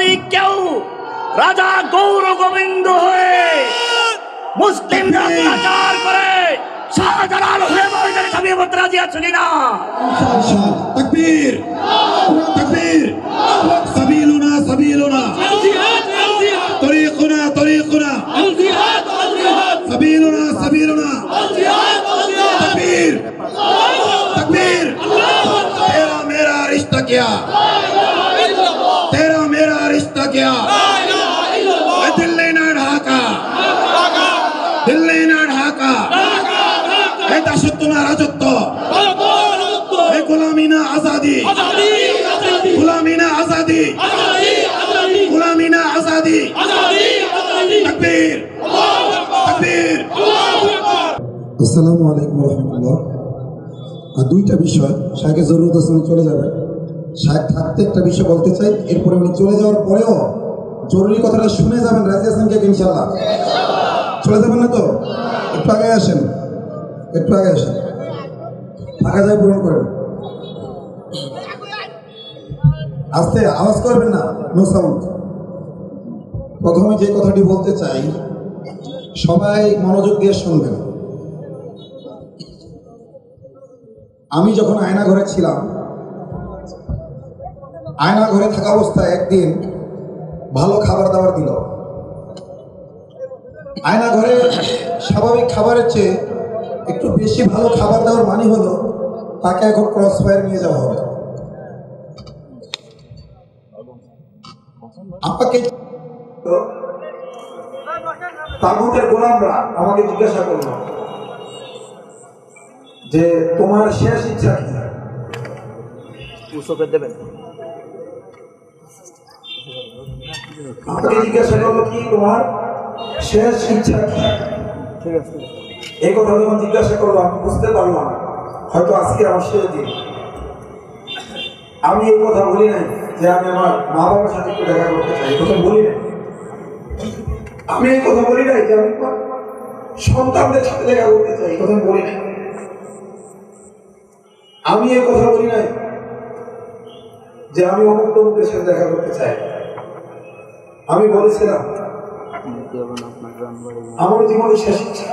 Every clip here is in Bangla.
যদি কেউ রাজা গৌর গোবিন্দ হয়ে মুসলিমরা অত্যাচার করে শাহজালাল হয়ে ময়দানে ঝাঁপিয়ে পড়তে রাজি আছে কিনা? তাকবীর তাকবীর সাবিলুনা সাবিলুনা তরিকুনা তরিকুনা সাবিলুনা সাবিলুনা তাকবীর তাকবীর तेरा मेरा रिश्ता क्या तेरा मेरा रिश्ता क्या दिल्ली ना ढाका दिल्ली ना ढाका दासत्व ना राजत्व गुलामी ना आजादी गुलामी ना आजादी गुलामी ना आजादी तकबीर तकबीर আসসালামু আলাইকুম রহমতুল্লাহ। আর দুইটা বিষয় শাহের জরুরত আছে, চলে যাবে। শাহেক থাকতে একটা বিষয় বলতে চাই, এরপরে উনি চলে যাওয়ার পরেও জরুরি কথাটা শুনে যাবেন। রাজি আছেন কে ইনশাল্লাহ? চলে যাবেন না তো? একটু আগে আসেন, একটু আগে আসেন, ফাঁকা যায় পূরণ করেন। আস্তে আওয়াজ করবেন না, নো সাউন্ড। প্রথমে যে কথাটি বলতে চাই, সবাই মনোযোগ দিয়ে শুনবেন। আমি যখন আয়না ঘরে ছিলাম, আয়না ঘরে থাকা অবস্থায় একদিন ভালো খাবার দাবার দিল। আয়না ঘরে স্বাভাবিক খাবারের চেয়ে একটু বেশি ভালো খাবার দেওয়ার মানে হলো তাকে এখন ক্রস ফায়ার নিয়ে যাওয়া হবে। আমাকে তাগুতের গোলামরা আমাকে জিজ্ঞাসা করলো যে তোমার শেষ ইচ্ছা কি? আমাকে জিজ্ঞাসা করলো কি তোমার শেষ ইচ্ছা কি? ঠিক আছে, এই কথা যখন জিজ্ঞাসা করলো আমি বুঝতে পারলাম হয়তো আজকে আমার শেষ দিন। আমি এই কথা বলি নাই যে আমি আমার মা বাবার সাথে একটু দেখা করতে চাই, এই কথা বলি নাই। আমি এই কথা বলি নাই যে আমি সন্তানদের সাথে দেখা করতে চাই, এই কথা বলি নাই। আমি এই কথা বলি নাই যে আমি অমুক তমুকের সাথে দেখা করতে চাই। আমি বলেছিলাম আমার জীবনের শেষ ইচ্ছা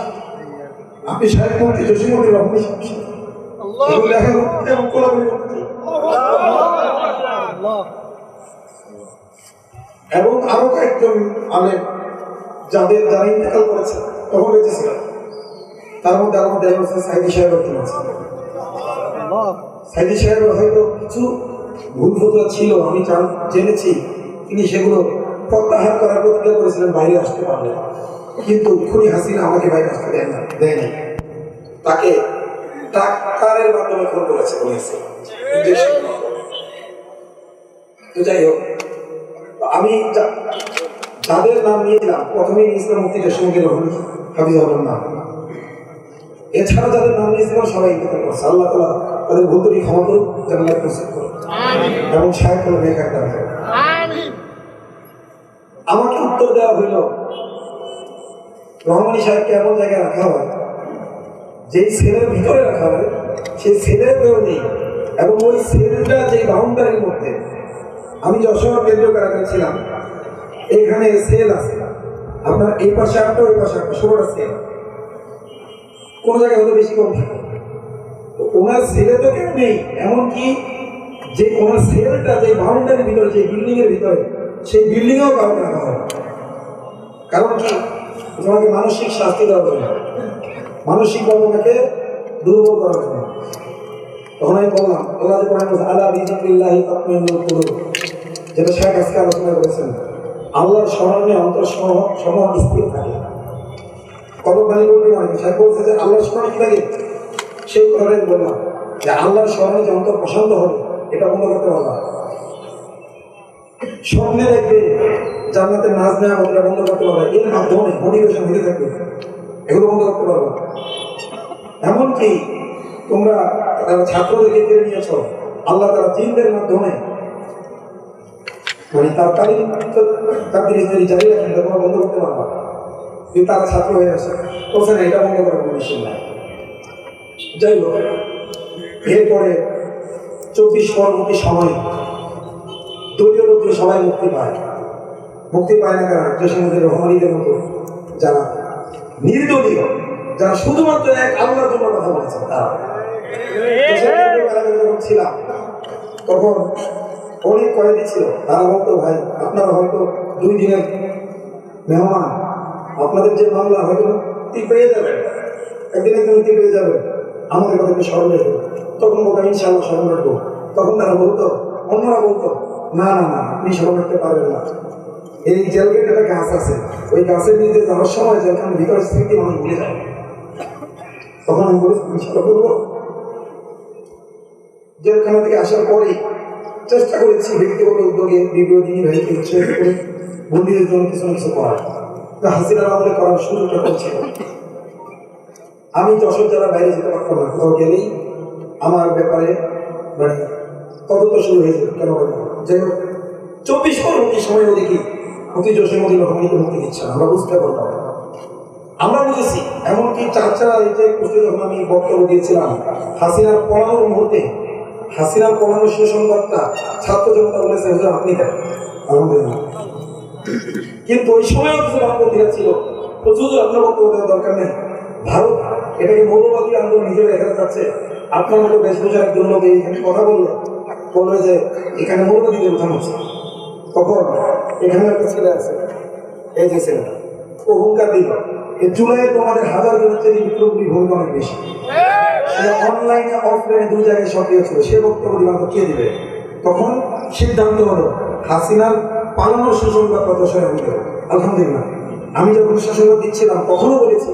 আমি শাহেখ মুফতি জসিমউদ্দিন রহমানী দেখা করতে এবং কোলাকুলি করতে এবং আরো কয়েকজন আলেম যারা ইন্তেকাল করেছে তখন বেঁচে ছিল, তার মধ্যে আমার দেওয়া হচ্ছে সাইদি সাহেব একজন আছে। সাইদি সাহেবের হয়তো কিছু ভুল ফতোয়া ছিল, আমি জেনেছি তিনি সেগুলো প্রত্যাহার করার প্রতিজ্ঞা করেছিলেন, বাইরে আসতে পারলেন, কিন্তু খুনি হাসিনা আমাকে বাইরে আসতে দেয়নি। তাকে ডাক্তারের মাধ্যমে ফোন করেছে বলেছে। তো যাই হোক, আমি যাদের নাম নিয়েছিলাম প্রথমে নিয়েছিলাম মুফতি জসিমউদ্দিন রহমানী হাফিজাহুল্লাহ নাম। এছাড়া যাদের নাম নিয়েছিলাম সবাই ইন্তেকাল করছে। আল্লাহ তাআলা তাদের ভুলটি ক্ষমা করুন, জান্নাত নসিব করুন এবং শাহেখ হলো নেক দান করুন। আমাকে উত্তর দেওয়া হইল রহমানী সাহেবকে এমন জায়গায় রাখা হয় যেই সেলের ভিতরে রাখা হয় সেই সেলের কেউ নেই, এবং ওই সেলটা যে বাউন্ডারির মধ্যে, আমি যশোর কেন্দ্রীয় কারাগারে ছিলাম, এখানে সেল আছে আপনার এই পাশে একটা ওই পাশে একটা 16টা সেল, কোন জায়গায় হয়তো বেশি কম থাকে। ওনার সেলে তো কেউ নেই, এমনকি যে ওনার সেলটা যে বাউন্ডারির ভিতরে যে বিল্ডিং এর ভিতরে সেই বিল্ডিংয়েও কাউকে রাখা হয়। কারণ কি? তোমাকে মানসিক শাস্তি দেওয়া হবে, মানসিকভাবে ওনাকে দুর্বল করার জন্য। তখন আমি বললাম আল্লাহ যে কোরআনে বলেছে আলা বিযিকরিল্লাহি তাতমাইন্নুল কুলুব, যেটা শাহেখ আজকে আলোচনা করেছেন, আল্লাহর স্মরণে অন্তর সমূহ স্থির থাকে। কত ভালো বলতে মানে শাহেখ বলছে যে আল্লাহর স্মরণে কি থাকে, সেই কথাটাই বললাম যে আল্লাহর স্মরণে যে অন্তর প্রশান্ত হবে এটা বন্ধ করতে পারবা। স্বপ্নে দেখবে জান্নাতের নাজ নেওয়া এটা বন্ধ করতে পারবে, এর মাধ্যমে মোটিভেশন হতে থাকবে, এগুলো বন্ধ করতে পারবে। এমনকি তোমরা ছাত্রদেরকে কেড়ে নিয়েছ, আল্লাহ তারা জিনদের মাধ্যমে মানে তার তাদের জারি রাখেন, তোমরা বন্ধ করতে পারবা। কিন্তু তারা ছাত্র হয়ে আসে, বলছে না এটা বন্ধ করার কোনো বিষয় নাই। যাই হোক, এরপরে 24 পরবর্তী সময় দলীয় লোকগুলো সবাই মুক্তি পায়, মুক্তি পায় না কারণ জসিমুদ্দিন রহমানীদের মতো যারা নির্দলীয়, যারা শুধুমাত্র এক আল্লাহর জন্য কথা বলেছেন তারা। যখন ছিলাম তখন অনেক কয়েদি ছিল, তারা বলতো ভাই আপনারা হয়তো 2 দিনের মেহমান, আপনাদের যে মামলা হয়তো মুক্তি পেয়ে যাবেন, একদিন মুক্তি পেয়ে যাবেন, আমাদের কথা স্মরণ রাখবো। তখন বলতাম ইনশাআল্লাহ স্মরণ রাখবো। তখন তারা বলতো, অন্যরা বলতো না না না আপনি স্মরণ রাখতে পারবেন না, এই জেল গেটে একটা গাছ আছে, ওই গাছের নিচে যাওয়ার সময় জেলখানার ভিতরে স্মৃতি মানুষ ভুলে যায়। তখন আমি বলেছি ইনশাআল্লাহ করবো। জেলখানা থেকে আসার পরে চেষ্টা করেছি ব্যক্তিগত উদ্যোগে বিরোধী ভাইকে উৎসাহ করে বন্দীদের জন্য কিছু না কিছু করার, হাসিনার আমলে করার সুযোগটা করছিল। আমি যশোর জেলার বাইরে যেতে পারতাম না, কোথাও গেলেই আমার ব্যাপারে মানে তদন্ত শুরু হয়েছে কেন যাই হোক 24 পরবর্তী সময়ও দেখি অতি জসিমুদ্দিন রহমানীকে মুক্তি দিচ্ছে না, আমরা বুঝতে পারলাম। আমরা বুঝেছি এমনকি চাচা এই যে কুষ্টি যখন আমি বক্তব্য দিয়েছিলাম হাসিনার পড়ানোর মুহূর্তে, হাসিনার পড়ানোর সুসংবাদটা ছাত্র জনতা বলেছে হুজুর আপনি দেন, আলহামদুলিল্লাহ। কিন্তু ওই সময়ও কিছু বামপন্থীরা ছিল, প্রচুর আপনার বক্তব্য দেওয়ার দরকার নেই, ভারত এটাকে মৌলবাদী আন্দোলন হিসেবে দেখা যাচ্ছে। আপনার মতো বেশভূষার একজন লোক এইখানে কথা বললে যে এখানে মৌলবাদীদের উঠানো হচ্ছে। তখন এখানে একটা ছেলে আছে, এই যে ছেলেটা, ও হুঙ্কার দিল এই জুলাইয়ে তোমাদের 1000 জনের চেয়ে বিপ্লবী ভূমিকা অনেক বেশি। সে অনলাইনে অফলাইনে 2 জায়গায় সক্রিয় ছিল, সে বক্তব্য দিলাম কে দিবে। তখন সিদ্ধান্ত হলো হাসিনার পালানোর সুসংবাদ প্রদর্শন আমি দেব। আলহামদুলিল্লাহ আমি যখন সুসংবাদ দিচ্ছিলাম তখনও বলেছি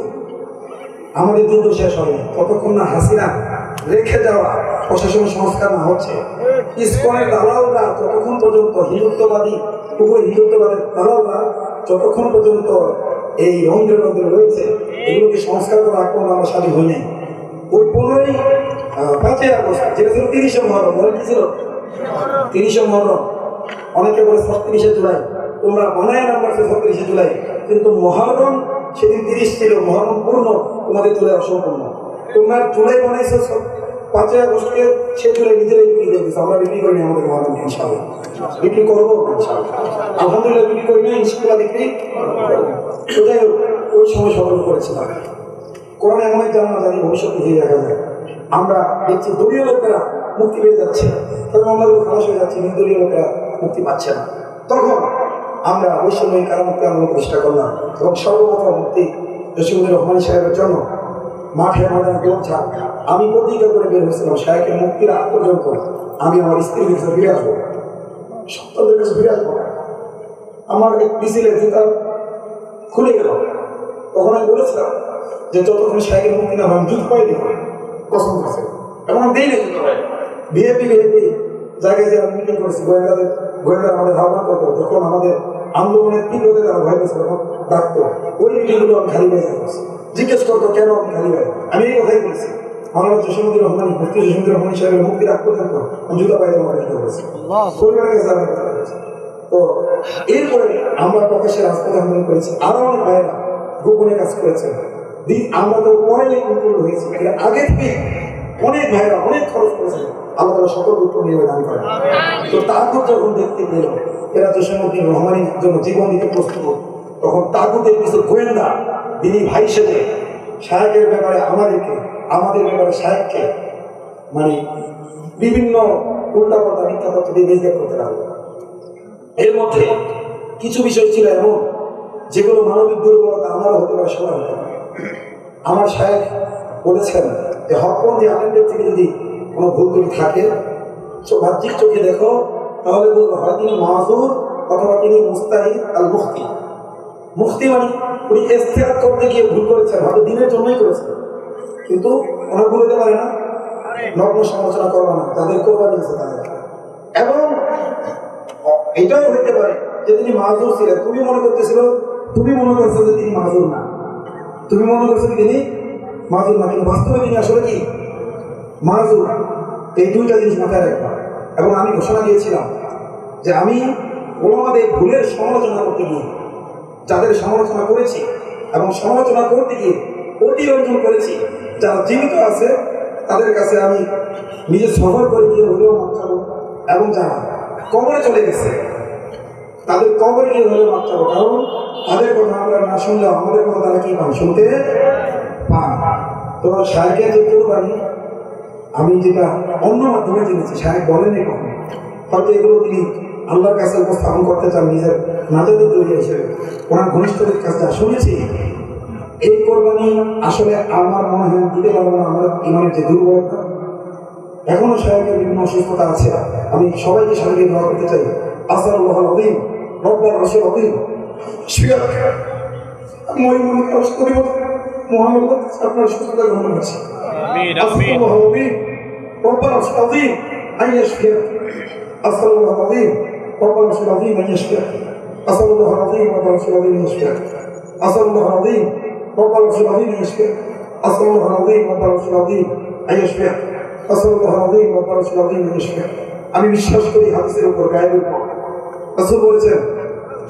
আমাদের যুদ্ধ শেষ হয়নি ততক্ষণ না হাসিনা রেখে যাওয়া প্রশাসন সংস্কার না হচ্ছে। ইসকনের দালালরা যতক্ষণ পর্যন্ত হিন্দুত্ববাদী হিন্দুত্ববাদের দালালরা যতক্ষণ পর্যন্ত এই রন্ধ্রে রন্ধ্রে রয়েছে এগুলোকে সংস্কার করা এখন আমরা স্বাধীন হই নাই। ওই 5ই আগস্ট যেটা ছিল 30শে মহরম, মনে কি ছিল 30শে মহরম, অনেকে বলে 36শে জুলাই, তোমরা বানায় নাম রাখছো 36শে জুলাই, কিন্তু মহরম সেদিন 30 ছিল, মহরম পূর্ণ, তোমাদের জুলাই অসম্পূর্ণ। তোমরা জুলাই বানাইছো 5ই আগস্টকে, সে জুলাই নিজেরাই বিক্রি করে দিচ্ছ। আমরা বিক্রি করিনি আমাদের মহরম, ইনশাআল্লাহ বিক্রি করবো, আলহামদুলিল্লাহ বিক্রি করি না, ইনশাআল্লাহ বিক্রি করবো। তো যাই হোক ওই সময় সতর্ক করেছিলাম। কোরআন এমন এক জানা জানি ভবিষ্যৎ দিয়ে দেখা যায়। আমরা দেখছি দলীয় লোকেরা মুক্তি পেয়ে যাচ্ছে, তাদের মামলাগুলো খালাস হয়ে যাচ্ছে, নির্দলীয় লোকেরা মুক্তি পাচ্ছে না। তখন আমরা ওই সময় কারামুক্তি আন্দোলন প্রতিষ্ঠা করলাম এবং সর্বপ্রথম মুক্তি জসিমুদ্দিন রহমানী সাহেবের জন্য মাঠে ময়দানে দৌড়ঝাঁপ, আমি প্রতিজ্ঞা করে বের হয়েছিলাম সাহেবের মুক্তির আগ পর্যন্ত আমি আমার স্ত্রীর কাছে ফিরে আসবো, সন্তানদের কাছে ফিরে আসবো। আমার এক মিছিলের জুতা খুলে গেল, তখন আমি বলেছিলাম যে যতক্ষণ সাহেবের মুক্তি না হয় আমি জুত পাই দিব, কসম করছে। এবং আমি দিই না জুতো পাই, ভিএপি জায়গায় যে আমি মিটিং করেছি, গোয়েন্দারা আমাদের ধারণা করতো, যখন আমাদের আন্দোলনের তীব্রতে তারা ভয় পেয়েছে তখন ডাকতো, ওই মিটিংগুলো আমি খালি পাই করছি, জিজ্ঞেস করতো কেন আমি খালি পাই। আমি এই কথাই বলেছি মাওলানা জসিমুদ্দিন রহমানী, মুফতি জসিমুদ্দিন রহমানী সাহেবের মুক্তির আগ পর্যন্ত আমি জুতা পাই আমার রেখে করেছি, পরিবারের কাছে আমি কথা বলেছি। তো এরপরে আমরা প্রকাশ্যে রাজপথ আন্দোলন করেছি, আরো অনেক ভাইয়েরা গোপনে কাজ করেছে। আমরা তো পরে ইনক্লুড হয়েছি, আগে থেকে অনেক ভাইয়েরা অনেক খরচ করেছে, আল্লাহ তাআলা সকল উত্তর নিয়ে দান করেন। তো তাগুত যখন দেখতে পেল এরা জসিমুদ্দিন রহমানীর জন্য জীবন দিতে প্রস্তুত, তখন তাগুতের কিছু গোয়েন্দা তিনি ভাই সেজে শায়েকের ব্যাপারে আমাদের ব্যাপারে শায়েককে মানে বিভিন্ন উল্টাপাল্টা মিথ্যা তথ্য দিয়ে নির্দেশ করতে লাগলো। এর মধ্যে কিছু বিষয় ছিল এমন যেগুলো মানবিক দুর্বলতা আমারও হতে পারে, সবার হতে পারে। আমার শায়েখ বলেছেন যে হকপন্থী আলেমদের থেকে যদি কোনো ভুল ত্রুটি থাকে বাহ্যিক চোখে দেখো তাহলে বলবো হয় তিনি মাযুর অথবা তিনি মুস্তাহিদ আল মুফতি। মুফতি মানে উনি ইস্তেহাদ করতে গিয়ে ভুল করেছেন, হয়তো দিনের জন্যই করেছেন, কিন্তু ওনার ভুল হতে পারে না, নগ্ন সমালোচনা করবো না, তাদের কোরবানি আছে তাদের। এবং এটাও হতে পারে যে তিনি মাযুর ছিলেন, তুমি মনে করছো যে তিনি মাযুর না, তুমি মনে করছো যে তিনি মাযুর না, কিন্তু বাস্তবে তিনি আসলে কি মাযুর। এই দুইটা জিনিস মাথায় রাখবা। এবং আমি ঘোষণা দিয়েছিলাম যে আমি ওলামাদের ভুলের সমালোচনা করতে গিয়ে যাদের সমালোচনা করেছি এবং সমালোচনা করতে গিয়ে অতিরঞ্জন করেছি, যারা জীবিত আছে তাদের কাছে আমি নিজে সফর করে গিয়ে হলেও মাপ চাবো, এবং যারা কবরে চলে গেছে তাদের কবরে গিয়ে ধরে বাচ্চাবো, কারণ তাদের কথা আমরা না শুনলে আমাদের কথা তারা কি পান, শুনতে পান। তো শায়েকের যে কোরবানি আমি যেটা অন্য মাধ্যমে জেনেছি, শায়েক বলেন কখন, হয়তো এগুলো তিনি আল্লাহর কাছে উপস্থাপন করতে চান নিজের নাজাদের জড়িয়ে হিসেবে, ওনার ঘনিষ্ঠদের কাছে যা শুনেছি এই কোরবানি আসলে আমার মনে হয় দিতে পারবো না। আমার ইমানের যে দুর্বলতা, এখনো শায়েকের বিভিন্ন অসুস্থতা আছে। আমি সবাইকে শায়েকের দোয়া করতে চাই, আসআলুল্লাহ আল-আযীম রব্বুর আরশিল আযীম শিয়াক আমি ওই মনে কষ্ট করি মহান আল্লাহর কাছে আপনার সুস্থতা গ্রহণ করছি। আমিন আমিন। আসআলুল্লাহ আল-আযীম রব্বুর আরশিল আযীম আন ইয়াশফিয়াক। আসআলুল্লাহ আল-আযীম রব্বুর আরশিল আযীম আন ইয়াশফিয়াক। আসআলুল্লাহ আল-আযীম রব্বুর আরশিল আযীম আন ইয়াশফিয়াক। আসআলুল্লাহ আল-আযীম রব্বুর আরশিল আযীম আন ইয়াশফিয়াক। আসআলুল্লাহ আল-আযীম রব্বুর আরশিল আযীম আন ইয়াশফিয়াক। আসআলুল্লাহ আল-আযীম রব্বুর আরশিল আযীম আন ইয়াশফিয়াক। আমি বিশ্বাস করি হাদিসের উপর, গায়েবের উপর। রাসূল বলেছেন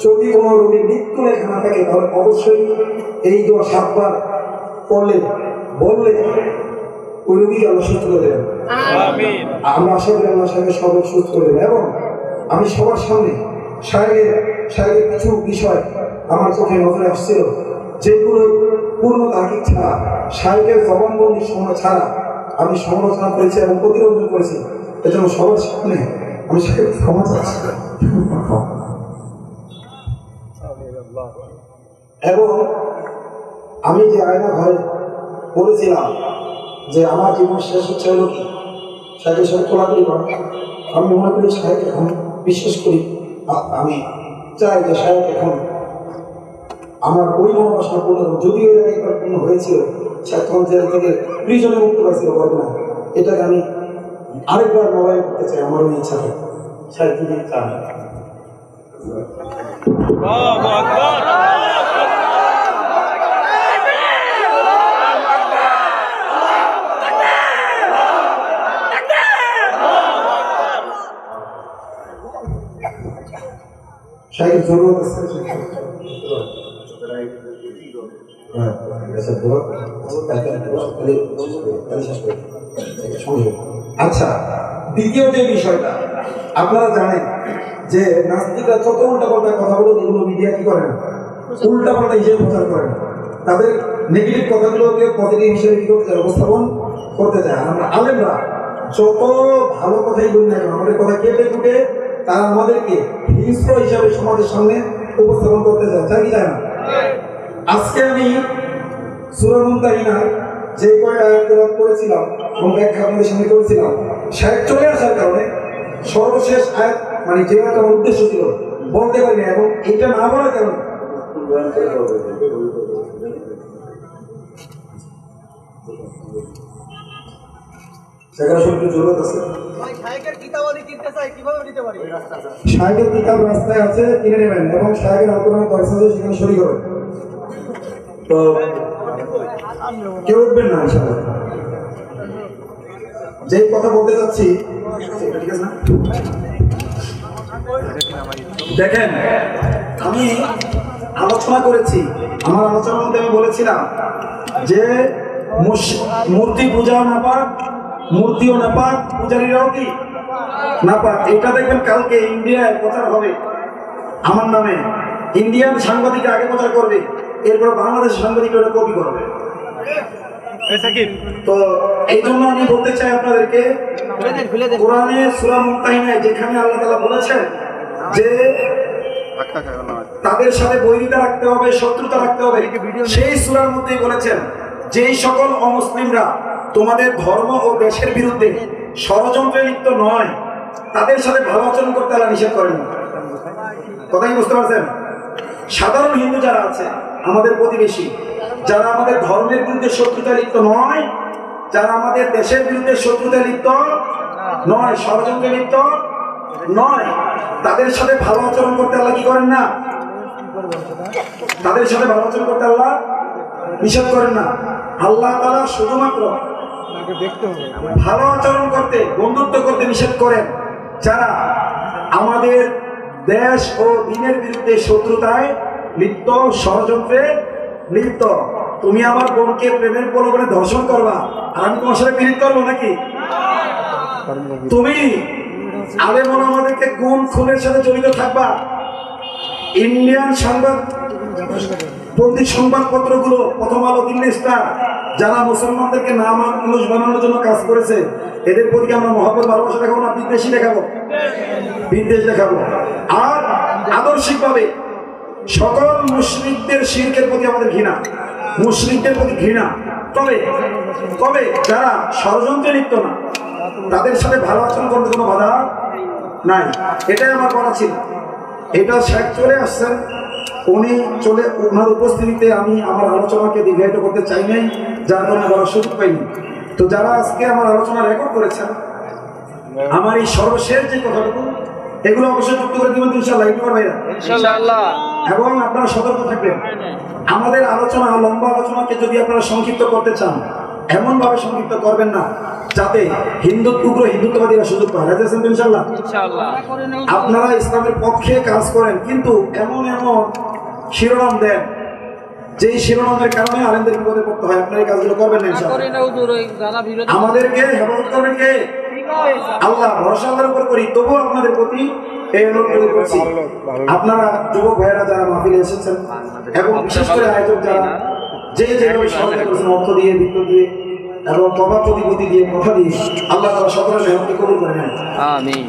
যদি কোনো রোগীর মৃত্যু লেখা না থাকে তাহলে অবশ্যই এই দোয়া 7 বার পড়লে বললে ওই রোগীকে আল্লাহ সুস্থ করে দেবেন। আমিন। আমরা আশা করি আল্লাহ সাহেবের সবাই সুস্থ করে দেবেন। এবং আমি সবার সামনে সাহেবের কিছু বিষয় আমার চোখে নজরে আসছিল, যেগুলো পূর্ণ তাহাকিক ছাড়া, সাহেবের জবানবন্দি সময় ছাড়া আমি সমালোচনা করেছি এবং প্রতিরোধ করেছি। এজন্য সবার সামনে আমি সাহেব ক্ষমা চাচ্ছি। এবং আমি যে আয়না ঘরে বলেছিলাম যে আমার জীবন শেষ হচ্ছে হলো কি, সাহেবের সাথে কোলাকুলি করা, আমি মনে করি সাহেব এখন বিশ্বাস করি, আমি চাই যে সাহেব এখন আমার ওই মনোবাসনা পূর্ণ, যদিও এর একবার পূর্ণ হয়েছিল, সাহেব তখন জেল থেকে প্রিজনে মুক্ত পাইছিল বর্তমান, এটাকে আমি আরেকবার মোবাইল করতে চাই, আমার ওই ইচ্ছা থাকে। সাহেব যদি চান আল্লাহু আকবার। সাহেবের জরুরত আছে। আচ্ছা, দ্বিতীয় যে বিষয়টা আপনারা জানেন যে নাস্তিকরা যত উল্টাপাল্টা কথা বলে এগুলো মিডিয়া কি করে না, উল্টাপাল্টা হিসেবে প্রচার করে না, তাদের নেগেটিভ কথাগুলোকে পজিটিভ হিসেবে কি করতে চায়, উপস্থাপন করতে চায়। আমরা আলেমরা যত ভালো কথাই বলি না কেন, আমাদের কথা কেটে কুটে তারা আমাদেরকে হিংস্র হিসাবে সমাজের সামনে উপস্থাপন করতে চায়, চাই কি চায় না? আজকে আমি সূরা মুমতাহিনা যে কয়টা আয়াত তেলাওয়াত করেছিলাম এবং ব্যাখ্যা আপনাদের সামনে করেছিলাম, শায়েখ চলে আসার কারণে সর্বশেষ আয়াত মানে যে আয়াত আমার উদ্দেশ্য ছিল বলতে পারিনি, এবং এটা না বলার কারণে সেখানে সত্যি জরুরত আছে। শায়েখের কিতাব রাস্তায় আছে, কিনে নেবেন এবং শায়েখের আলোচনা পয়সা দিয়ে সেখানে সরি করবেন। তো কেউ উঠবেন না ইনশাআল্লাহ। যেই কথা বলতে চাচ্ছি, ঠিক আছে না? দেখেন, আমি আলোচনা করেছি, আমার আলোচনার মধ্যে আমি বলেছিলাম যে মূর্তি পূজা নাপাক, মূর্তিও নাপাক, পূজারীরাও কি নাপাক। এটা দেখবেন কালকে ইন্ডিয়ায় প্রচার হবে আমার নামে, ইন্ডিয়ান সাংবাদিক আগে প্রচার করবে, এরপর বাংলাদেশের সাংবাদিক ওটা কপি করবে। তো এই জন্য আমি বলতে চাই আপনাদেরকে, কোরআনে সূরা মুমতাহিনায় যেখানে আল্লাহ তাআলা বলেছেন যে তাদের সাথে বৈরিতা রাখতে হবে, শত্রুতা রাখতে হবে, সেই সূরার মধ্যেই বলেছেন যেই সকল অমুসলিমরা তোমাদের ধর্ম ও দেশের বিরুদ্ধে ষড়যন্ত্রে লিপ্ত নয় তাদের সাথে ভালো আচরণ করতে আল্লাহ নিষেধ করেন। কথা কি বুঝতে পারছেন? সাধারণ হিন্দু যারা আছে, আমাদের প্রতিবেশী, যারা আমাদের ধর্মের বিরুদ্ধে শত্রুতা লিপ্ত নয়, যারা আমাদের দেশের বিরুদ্ধে শত্রুতা লিপ্ত নয়, ষড়যন্ত্রে লিপ্ত নয়, তাদের সাথে ভালো আচরণ করতে আল্লাহ কি করেন না? তাদের সাথে ভালো আচরণ করতে আল্লাহ নিষেধ করেন না। আল্লাহ তাআলা শুধুমাত্র ভালো আচরণ করতে, বন্ধুত্ব করতে নিষেধ করেন যারা আমাদের দেশ ও দিনের বিরুদ্ধে শত্রুতায় লিপ্ত, ষড়যন্ত্রে লিপ্ত। তুমি আমার বোনকে প্রেমের প্রলোভনে ধর্ষণ করবা আর আমি তোমার সাথে পীড়িত করবো নাকি? তুমি আলেম ওলামাদেরকে কোন খুনের সাথে জড়িত থাকবা, ইন্ডিয়ান সংবাদপন্থী সংবাদপত্রগুলো, প্রথম আলো, দিল্লি স্টার, যারা মুসলমানদেরকে নাম মানুষ বানানোর জন্য কাজ করেছে, এদের প্রতি আমরা মহব্বত ভালোবাসা দেখাবো না বিদ্বেষী দেখাবো? বিদ্বেষ দেখাবো। আর আদর্শিকভাবে সকল মুশরিকদের শিরকের প্রতি আমাদের ঘৃণা, মুশরিকদের প্রতি ঘৃণা। তবে তবে যারা ষড়যন্ত্রে লিপ্ত না, তাদের সাথে ভালো আচরণ করতে কোনো বাধা নাই। এটাই আমার বলা ছিল। এটা শেখ চলে আসছেন, উনি চলে, ওনার উপস্থিতিতে আমি আমার আলোচনাকে দীর্ঘায়িত করতে চাই নাই, যার কারণে বলার সুযোগ পাইনি। তো যারা আজকে আমার আলোচনা রেকর্ড করেছেন, আমার এই সর্বশেষ যে কথাটুকু, এগুলো অবশ্যই যুক্ত করে দিবেন ইনশাআল্লাহ, ইউটিউবার ভাইরা, ইনশাআল্লাহ। এবং আপনারা সতর্ক থাকবেন। আমাদের আলোচনা, লম্বা আলোচনাকে যদি আপনারা সংক্ষিপ্ত করতে চান, এমন ভাবে সংক্ষিপ্ত করবেন না যাতে হিন্দুত্ববাদীরা সুযোগ পায়। রাজি আছেন তো ইনশাআল্লাহ? ইনশাআল্লাহ। আপনারা ইসলামের পক্ষে কাজ করেন, কিন্তু এমন এমন শিরোনাম দেন যেই শিরোনামের কারণে আলেমদের বিপদে পড়তে হয়। আপনারা এই কাজগুলো করবেন না ইনশাআল্লাহ। আমাদেরকে হেফাজত করবেন কে? আল্লাহ। ভরসা আল্লাহর উপর করি। তবুও আপনাদের প্রতি এই অনুরোধ করছি, আপনারা যুবক ভাইয়েরা যারা মাহফিলে এসেছেন, এবং বিশেষ করে আয়োজক যারা যেভাবে সহযোগিতা করেছেন, অর্থ দিয়ে, বৃত্ত দিয়ে এবং প্রভাব প্রতিপত্তি দিয়ে, কথা দিয়ে, আল্লাহ তাআলা সকলের মেহনতকে কবুল করে নেন। আমিন।